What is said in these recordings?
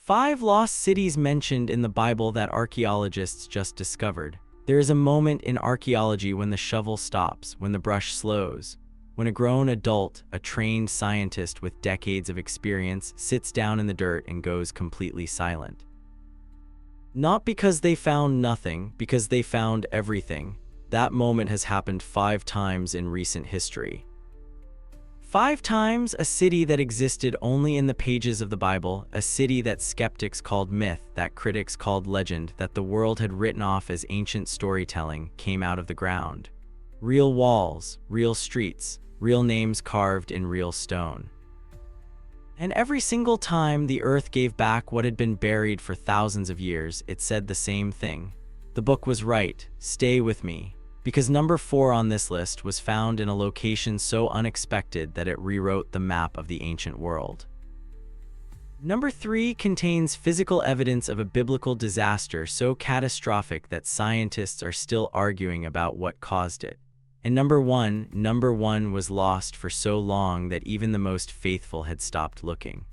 5 lost cities mentioned in the Bible that archaeologists just discovered. There is a moment in archaeology when the shovel stops, when the brush slows, when a grown adult, a trained scientist with decades of experience, sits down in the dirt and goes completely silent. Not because they found nothing, because they found everything. That moment has happened 5 times in recent history. 5 times, a city that existed only in the pages of the Bible, a city that skeptics called myth, that critics called legend, that the world had written off as ancient storytelling, came out of the ground. Real walls, real streets, real names carved in real stone. And every single time the earth gave back what had been buried for thousands of years, it said the same thing. The book was right, stay with me. Because number 4 on this list was found in a location so unexpected that it rewrote the map of the ancient world. Number 3 contains physical evidence of a biblical disaster so catastrophic that scientists are still arguing about what caused it. And number one was lost for so long that even the most faithful had stopped looking.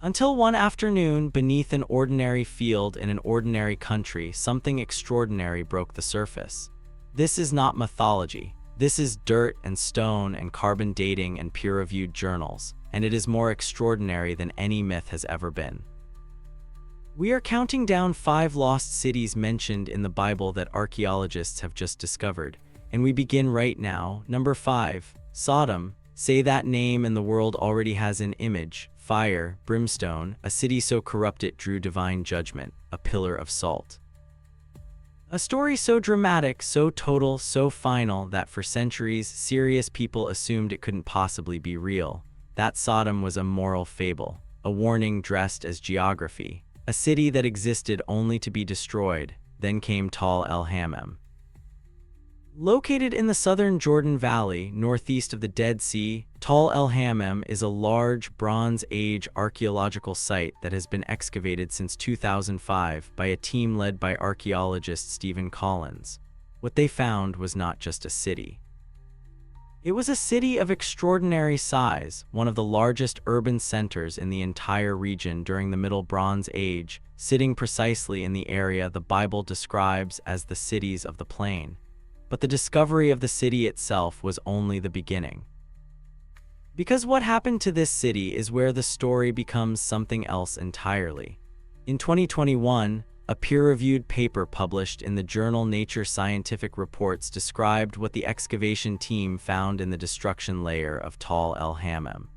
Until one afternoon, beneath an ordinary field in an ordinary country, something extraordinary broke the surface. This is not mythology. This is dirt and stone and carbon dating and peer-reviewed journals, and it is more extraordinary than any myth has ever been. We are counting down 5 lost cities mentioned in the Bible that archaeologists have just discovered, and we begin right now. Number 5, Sodom. Say that name and the world already has an image. Fire, brimstone, a city so corrupt it drew divine judgment, a pillar of salt. A story so dramatic, so total, so final that for centuries, serious people assumed it couldn't possibly be real. That Sodom was a moral fable, a warning dressed as geography, a city that existed only to be destroyed. Then came Tal el-Hammam. Located in the southern Jordan Valley, northeast of the Dead Sea, Tal el-Hammam is a large Bronze Age archaeological site that has been excavated since 2005 by a team led by archaeologist Stephen Collins. What they found was not just a city. It was a city of extraordinary size, one of the largest urban centers in the entire region during the Middle Bronze Age, sitting precisely in the area the Bible describes as the cities of the plain. But the discovery of the city itself was only the beginning. Because what happened to this city is where the story becomes something else entirely. In 2021, a peer-reviewed paper published in the journal Nature Scientific Reports described what the excavation team found in the destruction layer of Tal el-Hammam.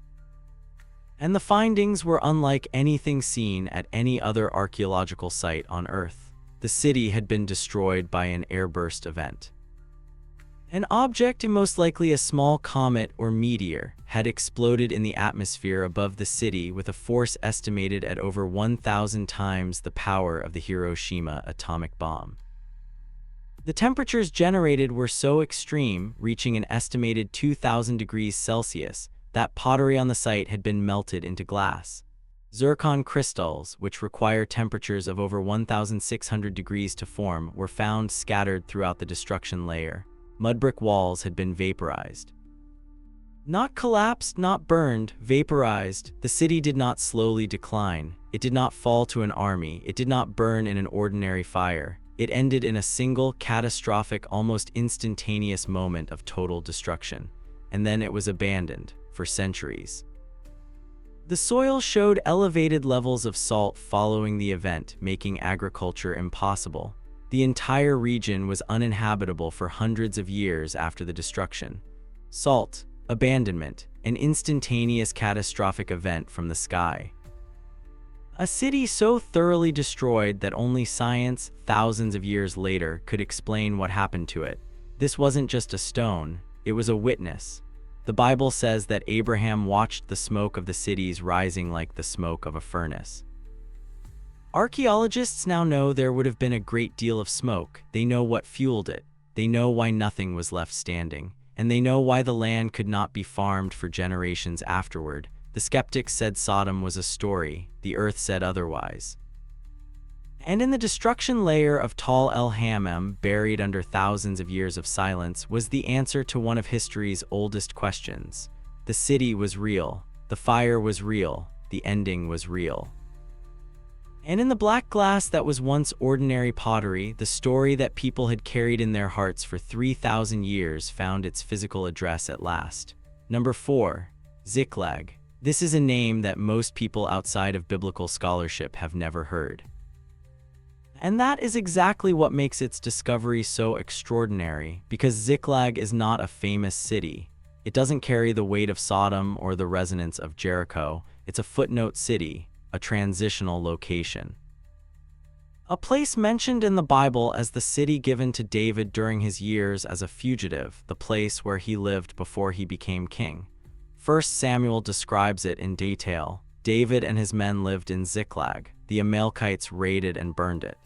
And the findings were unlike anything seen at any other archaeological site on Earth. The city had been destroyed by an airburst event. An object, most likely a small comet or meteor, had exploded in the atmosphere above the city with a force estimated at over 1,000 times the power of the Hiroshima atomic bomb. The temperatures generated were so extreme, reaching an estimated 2,000 degrees Celsius, that pottery on the site had been melted into glass. Zircon crystals, which require temperatures of over 1,600 degrees to form, were found scattered throughout the destruction layer. Mudbrick walls had been vaporized. Not collapsed, not burned, vaporized. The city did not slowly decline. It did not fall to an army. It did not burn in an ordinary fire. It ended in a single, catastrophic, almost instantaneous moment of total destruction. And then it was abandoned for centuries. The soil showed elevated levels of salt following the event, making agriculture impossible. The entire region was uninhabitable for hundreds of years after the destruction. Salt, abandonment, an instantaneous catastrophic event from the sky. A city so thoroughly destroyed that only science, thousands of years later, could explain what happened to it. This wasn't just a stone, it was a witness. The Bible says that Abraham watched the smoke of the cities rising like the smoke of a furnace. Archaeologists now know there would have been a great deal of smoke. They know what fueled it. They know why nothing was left standing. And they know why the land could not be farmed for generations afterward. The skeptics said Sodom was a story. The earth said otherwise. And in the destruction layer of Tal el-Hammam, buried under thousands of years of silence, was the answer to one of history's oldest questions. The city was real. The fire was real. The ending was real. And in the black glass that was once ordinary pottery, the story that people had carried in their hearts for 3,000 years found its physical address at last. Number 4. Ziklag. This is a name that most people outside of biblical scholarship have never heard. And that is exactly what makes its discovery so extraordinary, because Ziklag is not a famous city. It doesn't carry the weight of Sodom or the resonance of Jericho. It's a footnote city, a transitional location. A place mentioned in the Bible as the city given to David during his years as a fugitive, the place where he lived before he became king. 1 Samuel describes it in detail. David and his men lived in Ziklag. The Amalekites raided and burned it.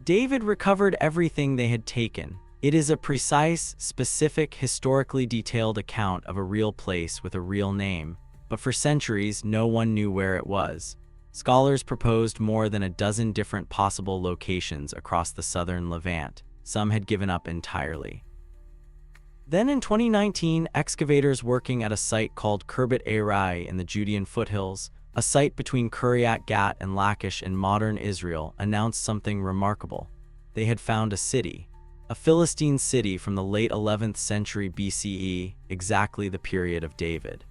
David recovered everything they had taken. It is a precise, specific, historically detailed account of a real place with a real name, but for centuries no one knew where it was. Scholars proposed more than a dozen different possible locations across the southern Levant. Some had given up entirely. Then in 2019, excavators working at a site called Khirbet Erai in the Judean foothills, a site between Kiryat Gat and Lachish in modern Israel, announced something remarkable. They had found a city, a Philistine city from the late 11th century BCE, exactly the period of David.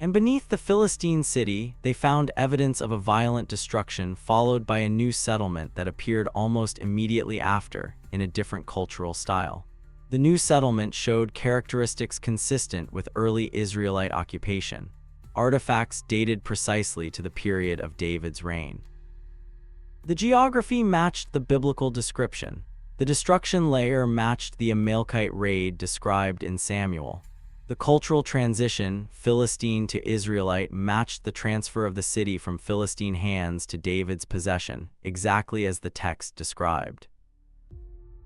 And beneath the Philistine city, they found evidence of a violent destruction followed by a new settlement that appeared almost immediately after, in a different cultural style. The new settlement showed characteristics consistent with early Israelite occupation. Artifacts dated precisely to the period of David's reign. The geography matched the biblical description. The destruction layer matched the Amalekite raid described in Samuel. The cultural transition, Philistine to Israelite, matched the transfer of the city from Philistine hands to David's possession, exactly as the text described.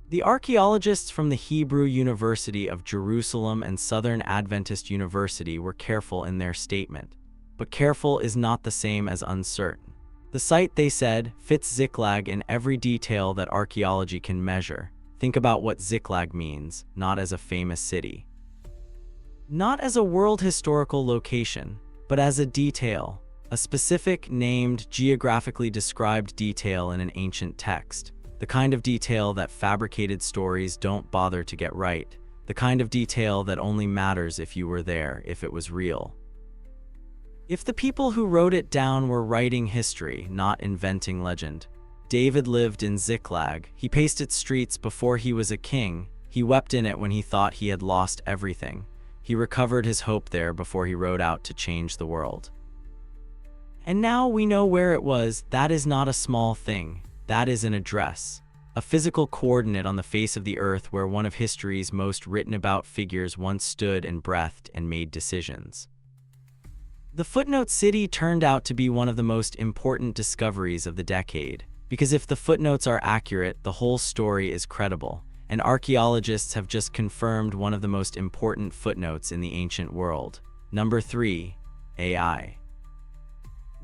The archaeologists from the Hebrew University of Jerusalem and Southern Adventist University were careful in their statement. But careful is not the same as uncertain. The site, they said, fits Ziklag in every detail that archaeology can measure. Think about what Ziklag means, not as a famous city. Not as a world historical location, but as a detail, a specific, named, geographically described detail in an ancient text. The kind of detail that fabricated stories don't bother to get right. The kind of detail that only matters if you were there, if it was real. If the people who wrote it down were writing history, not inventing legend. David lived in Ziklag. He paced its streets before he was a king. He wept in it when he thought he had lost everything. He recovered his hope there before he rode out to change the world. And now we know where it was. That is not a small thing. That is an address, a physical coordinate on the face of the earth where one of history's most written about figures once stood and breathed and made decisions. The footnote city turned out to be one of the most important discoveries of the decade, because if the footnotes are accurate, the whole story is credible, and archaeologists have just confirmed one of the most important footnotes in the ancient world. Number 3. AI.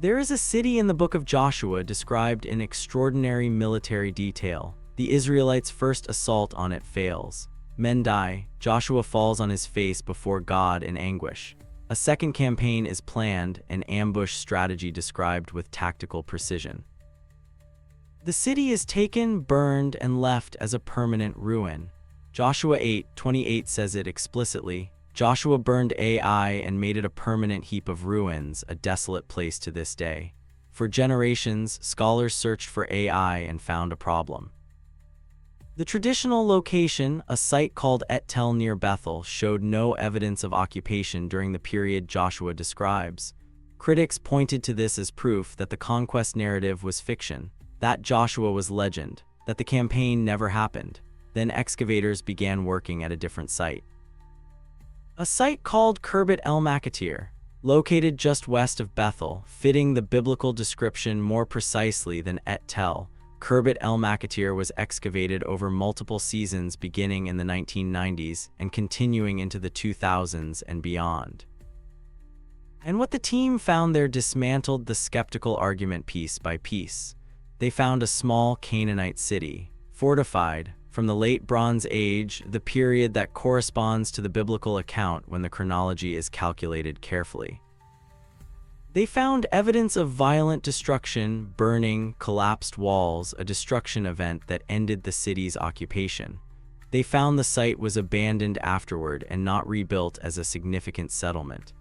There is a city in the book of Joshua described in extraordinary military detail. The Israelites' first assault on it fails. Men die. Joshua falls on his face before God in anguish. A second campaign is planned, an ambush strategy described with tactical precision. The city is taken, burned, and left as a permanent ruin. Joshua 8:28 says it explicitly. Joshua burned Ai and made it a permanent heap of ruins, a desolate place to this day. For generations, scholars searched for Ai and found a problem. The traditional location, a site called Et Tel near Bethel, showed no evidence of occupation during the period Joshua describes. Critics pointed to this as proof that the conquest narrative was fiction, that Joshua was legend, that the campaign never happened. Then excavators began working at a different site. A site called Khirbet el-Makatir, located just west of Bethel, fitting the biblical description more precisely than Et Tel. Khirbet el-Makatir was excavated over multiple seasons beginning in the 1990s and continuing into the 2000s and beyond. And what the team found there dismantled the skeptical argument piece by piece. They found a small Canaanite city, fortified, from the late Bronze Age, the period that corresponds to the biblical account when the chronology is calculated carefully. They found evidence of violent destruction, burning, collapsed walls, a destruction event that ended the city's occupation. They found the site was abandoned afterward and not rebuilt as a significant settlement.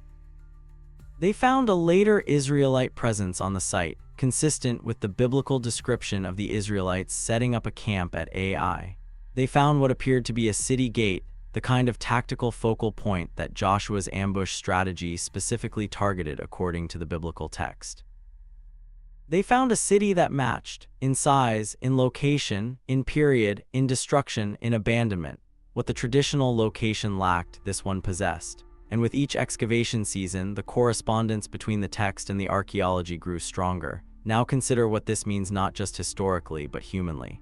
They found a later Israelite presence on the site, consistent with the biblical description of the Israelites setting up a camp at Ai. They found what appeared to be a city gate, the kind of tactical focal point that Joshua's ambush strategy specifically targeted according to the biblical text. They found a city that matched, in size, in location, in period, in destruction, in abandonment. What the traditional location lacked, this one possessed. And with each excavation season, the correspondence between the text and the archaeology grew stronger. Now consider what this means not just historically, but humanly.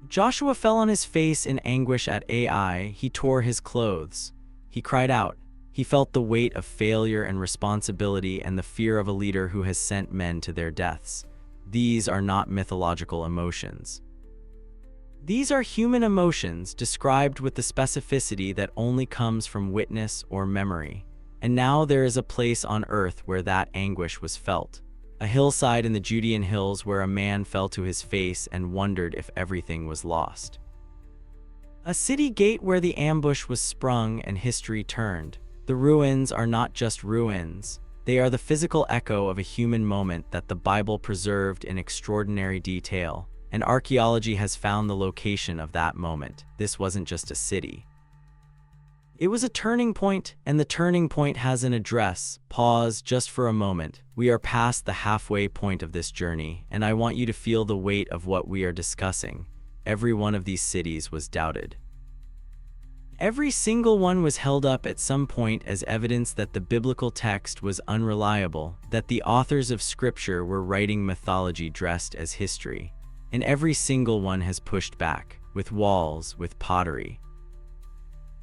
Joshua fell on his face in anguish at Ai. He tore his clothes. He cried out. He felt the weight of failure and responsibility and the fear of a leader who has sent men to their deaths. These are not mythological emotions. These are human emotions described with the specificity that only comes from witness or memory. And now there is a place on earth where that anguish was felt. A hillside in the Judean hills where a man fell to his face and wondered if everything was lost. A city gate where the ambush was sprung and history turned. The ruins are not just ruins. They are the physical echo of a human moment that the Bible preserved in extraordinary detail. And archaeology has found the location of that moment. This wasn't just a city. It was a turning point, and the turning point has an address. Pause just for a moment. We are past the halfway point of this journey, and I want you to feel the weight of what we are discussing. Every one of these cities was doubted. Every single one was held up at some point as evidence that the biblical text was unreliable, that the authors of Scripture were writing mythology dressed as history. And every single one has pushed back, with walls, with pottery.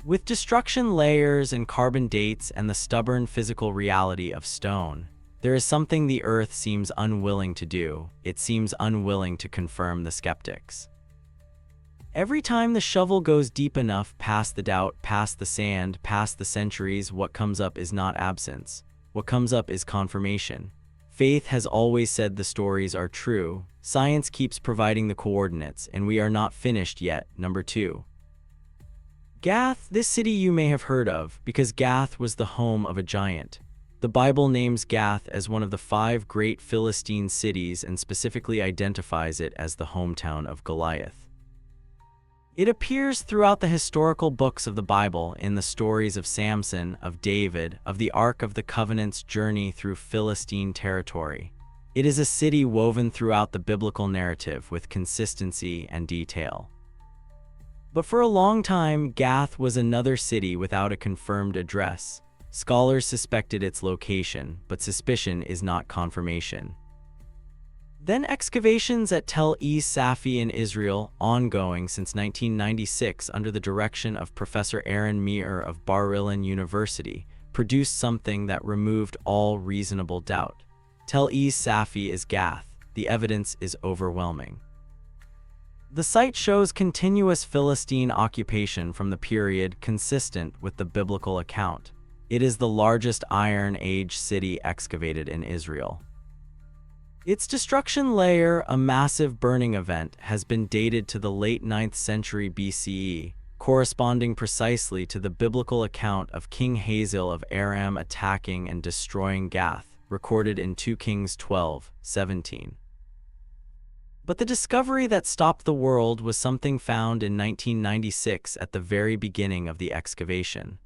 With destruction layers and carbon dates and the stubborn physical reality of stone, there is something the earth seems unwilling to do. It seems unwilling to confirm the skeptics. Every time the shovel goes deep enough past the doubt, past the sand, past the centuries, what comes up is not absence. What comes up is confirmation. Faith has always said the stories are true. Science keeps providing the coordinates, and we are not finished yet. Number 2. Gath, this city you may have heard of, because Gath was the home of a giant. The Bible names Gath as one of the 5 great Philistine cities and specifically identifies it as the hometown of Goliath. It appears throughout the historical books of the Bible, in the stories of Samson, of David, of the Ark of the Covenant's journey through Philistine territory. It is a city woven throughout the biblical narrative with consistency and detail. But for a long time, Gath was another city without a confirmed address. Scholars suspected its location, but suspicion is not confirmation. Then excavations at Tel Es-Safi in Israel, ongoing since 1996 under the direction of Professor Aaron Meir of Bar-Ilan University, produced something that removed all reasonable doubt. Tel Es-Safi is Gath. The evidence is overwhelming. The site shows continuous Philistine occupation from the period consistent with the biblical account. It is the largest Iron Age city excavated in Israel. Its destruction layer, a massive burning event, has been dated to the late 9th century BCE, corresponding precisely to the biblical account of King Hazael of Aram attacking and destroying Gath, recorded in 2 Kings 12:17. But the discovery that stopped the world was something found in 1996 at the very beginning of the excavation.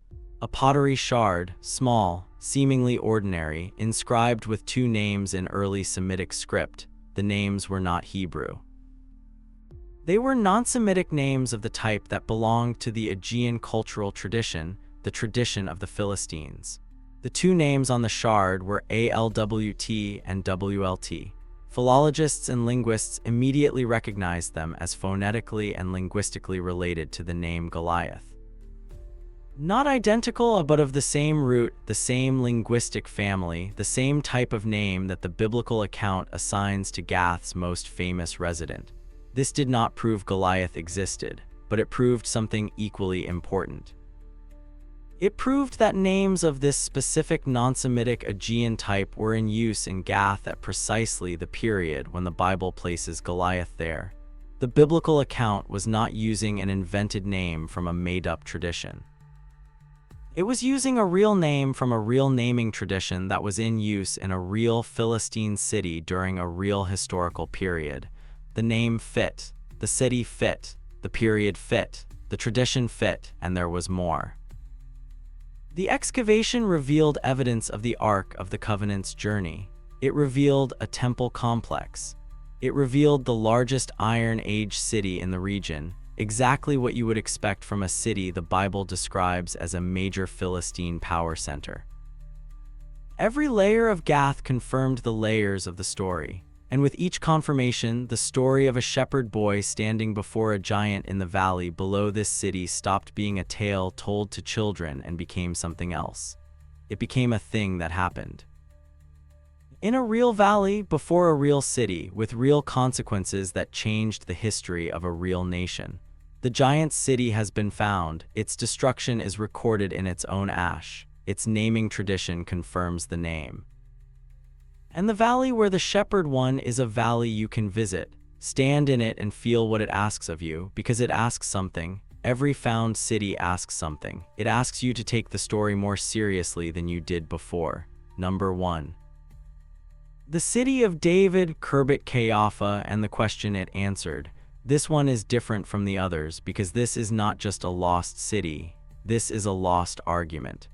A pottery shard, small, seemingly ordinary, inscribed with 2 names in early Semitic script. The names were not Hebrew. They were non-Semitic names of the type that belonged to the Aegean cultural tradition, the tradition of the Philistines. The 2 names on the shard were ALWT and WLT. Philologists and linguists immediately recognized them as phonetically and linguistically related to the name Goliath. Not identical, but of the same root, the same linguistic family, the same type of name that the biblical account assigns to Gath's most famous resident. This did not prove Goliath existed, but it proved something equally important. It proved that names of this specific non-Semitic Aegean type were in use in Gath at precisely the period when the Bible places Goliath there. The biblical account was not using an invented name from a made-up tradition. It was using a real name from a real naming tradition that was in use in a real Philistine city during a real historical period. The name fit, the city fit, the period fit, the tradition fit, and there was more. The excavation revealed evidence of the Ark of the Covenant's journey. It revealed a temple complex. It revealed the largest Iron Age city in the region, exactly what you would expect from a city the Bible describes as a major Philistine power center. Every layer of Gath confirmed the layers of the story, and with each confirmation, the story of a shepherd boy standing before a giant in the valley below this city stopped being a tale told to children and became something else. It became a thing that happened. In a real valley, before a real city, with real consequences that changed the history of a real nation. The giant city has been found, its destruction is recorded in its own ash, its naming tradition confirms the name. And the valley where the shepherd won is a valley you can visit, stand in it and feel what it asks of you, because it asks something. Every found city asks something. It asks you to take the story more seriously than you did before. Number 1. The city of David, Khirbet Qeiyafa, and the question it answered. This one is different from the others because this is not just a lost city, this is a lost argument.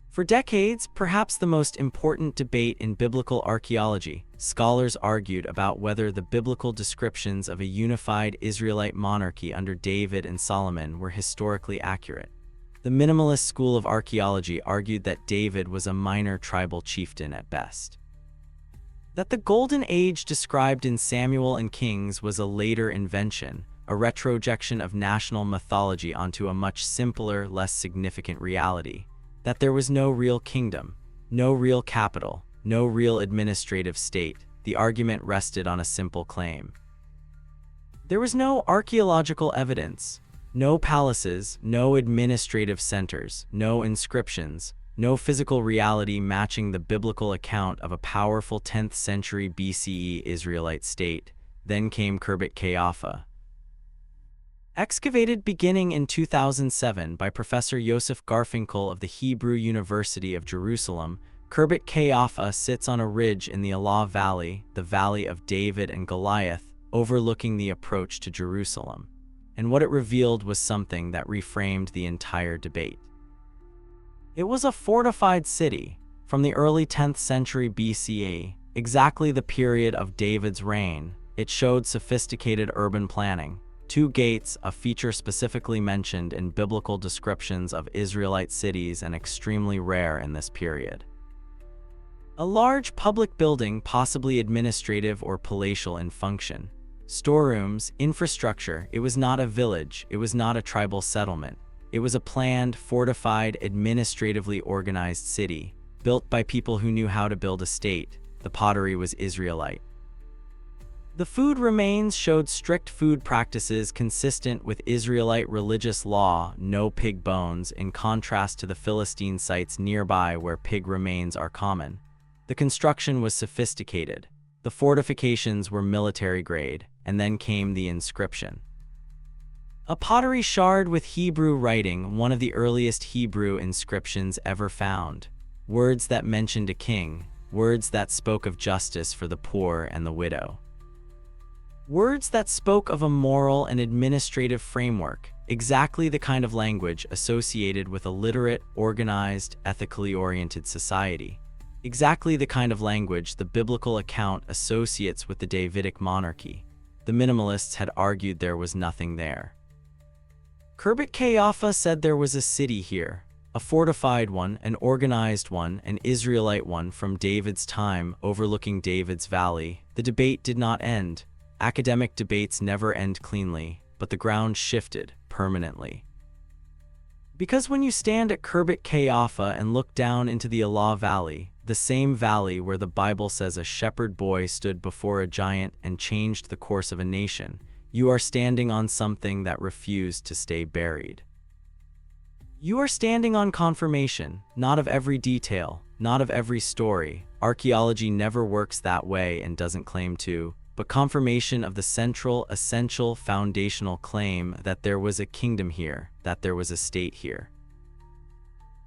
For decades, perhaps the most important debate in biblical archaeology, scholars argued about whether the biblical descriptions of a unified Israelite monarchy under David and Solomon were historically accurate. The minimalist school of archaeology argued that David was a minor tribal chieftain at best. That the Golden Age described in Samuel and Kings was a later invention, a retrojection of national mythology onto a much simpler, less significant reality. That there was no real kingdom, no real capital, no real administrative state. The argument rested on a simple claim. There was no archaeological evidence, no palaces, no administrative centers, no inscriptions, no physical reality matching the biblical account of a powerful 10th century BCE Israelite state. Then came Khirbet Qeiyafa. Excavated beginning in 2007 by Professor Yosef Garfinkel of the Hebrew University of Jerusalem, Khirbet Qeiyafa sits on a ridge in the Elah Valley, the Valley of David and Goliath, overlooking the approach to Jerusalem. And what it revealed was something that reframed the entire debate. It was a fortified city from the early 10th century BCE, exactly the period of David's reign. It showed sophisticated urban planning. 2 gates, a feature specifically mentioned in biblical descriptions of Israelite cities and extremely rare in this period. A large public building, possibly administrative or palatial in function. Storerooms, infrastructure. It was not a village, it was not a tribal settlement. It was a planned, fortified, administratively organized city, built by people who knew how to build a state. The pottery was Israelite. The food remains showed strict food practices consistent with Israelite religious law, no pig bones, in contrast to the Philistine sites nearby where pig remains are common. The construction was sophisticated. The fortifications were military grade, and then came the inscription. A pottery shard with Hebrew writing, one of the earliest Hebrew inscriptions ever found. Words that mentioned a king, words that spoke of justice for the poor and the widow. Words that spoke of a moral and administrative framework, exactly the kind of language associated with a literate, organized, ethically oriented society. Exactly the kind of language the biblical account associates with the Davidic monarchy. The minimalists had argued there was nothing there. Khirbet Qeiyafa said there was a city here, a fortified one, an organized one, an Israelite one from David's time, overlooking David's valley. The debate did not end. Academic debates never end cleanly, but the ground shifted permanently. Because when you stand at Khirbet Qeiyafa and look down into the Elah Valley, the same valley where the Bible says a shepherd boy stood before a giant and changed the course of a nation, you are standing on something that refused to stay buried. You are standing on confirmation, not of every detail, not of every story. Archaeology never works that way and doesn't claim to, but confirmation of the central, essential, foundational claim that there was a kingdom here, that there was a state here.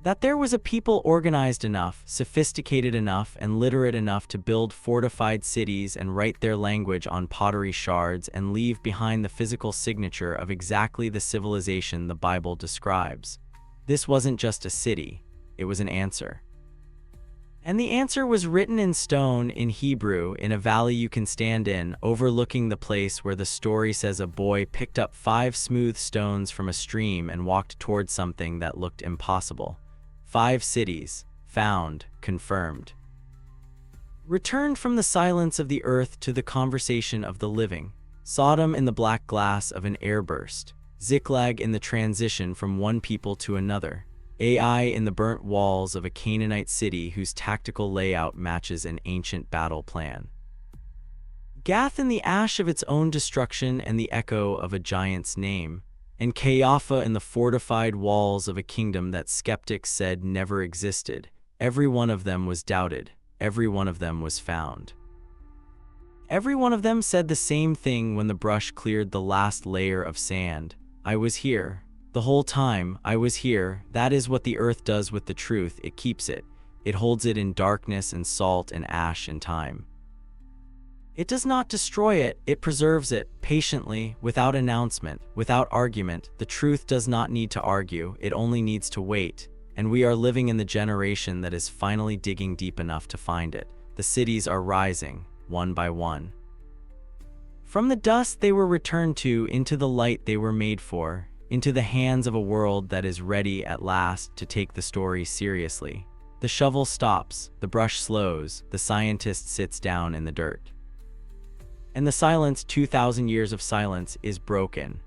That there was a people organized enough, sophisticated enough, and literate enough to build fortified cities and write their language on pottery shards and leave behind the physical signature of exactly the civilization the Bible describes. This wasn't just a city, it was an answer. And the answer was written in stone in Hebrew in a valley you can stand in, overlooking the place where the story says a boy picked up 5 smooth stones from a stream and walked toward something that looked impossible. 5 cities, found, confirmed. Returned from the silence of the earth to the conversation of the living. Sodom in the black glass of an airburst. Ziklag in the transition from one people to another. Ai in the burnt walls of a Canaanite city whose tactical layout matches an ancient battle plan. Gath in the ash of its own destruction and the echo of a giant's name. And Caiaphas in the fortified walls of a kingdom that skeptics said never existed. Every one of them was doubted. Every one of them was found. Every one of them said the same thing when the brush cleared the last layer of sand. I was here. The whole time, I was here. That is what the earth does with the truth. It keeps it. It holds it in darkness and salt and ash and time. It does not destroy it, it preserves it, patiently, without announcement, without argument. The truth does not need to argue, it only needs to wait. And we are living in the generation that is finally digging deep enough to find it. The cities are rising, one by one. From the dust they were returned to, into the light they were made for, into the hands of a world that is ready at last to take the story seriously. The shovel stops, the brush slows, the scientist sits down in the dirt. And the silence, 2,000 years of silence, is broken.